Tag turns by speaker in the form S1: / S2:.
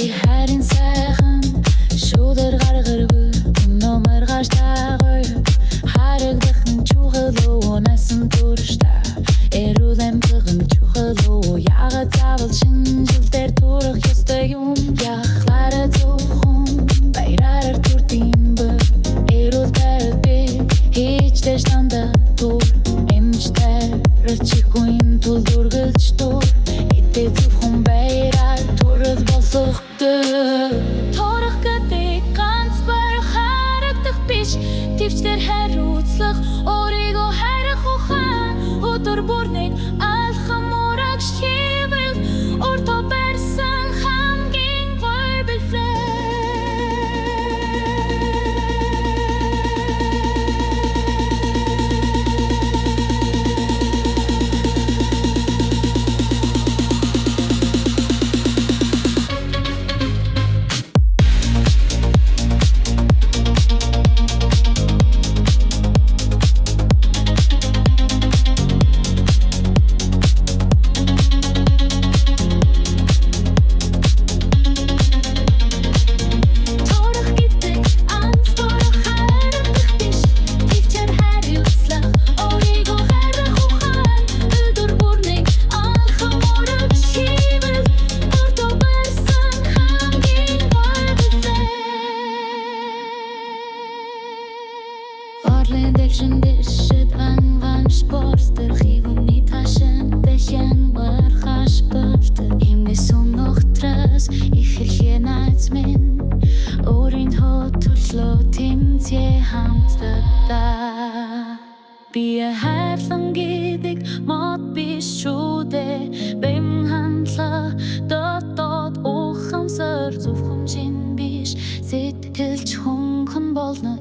S1: харин сайхан шүүдэр гаргаргүй номер гаштагой харагдах нь чухал уу насан туршда эрүүлэм гэн чухал уу яагаад заавал шинжилдээр турах ёстой юм яхлаараа зөвхөн баяраар туртим бэр эрүүл байрби хийчтэй штанда тур эмчтэй чихгүй тул дургалж тур эдээ зөвхөн баяраар турах болохгүй торох гэдэг ганц бар харагдах биш төвчдөр хариуцлах өөрийгөө харах ухаан өдөр бүр нэг алхам урагш хийвэл өөртөө барьсан хамгийн гоё бэлфлээ Шэнд анган спортер хивүний ташин дэшэн бархаш бавтер имэс унохтрас ихэлхэ найз минь өөрийн хөтлөө тэмцээ хамтдаа би хайрлан гэдэг мод биш шүү дээ бэм хандлага дотоод ухамсар зөвхөн чин биш сэтгэлч хөнгөн болно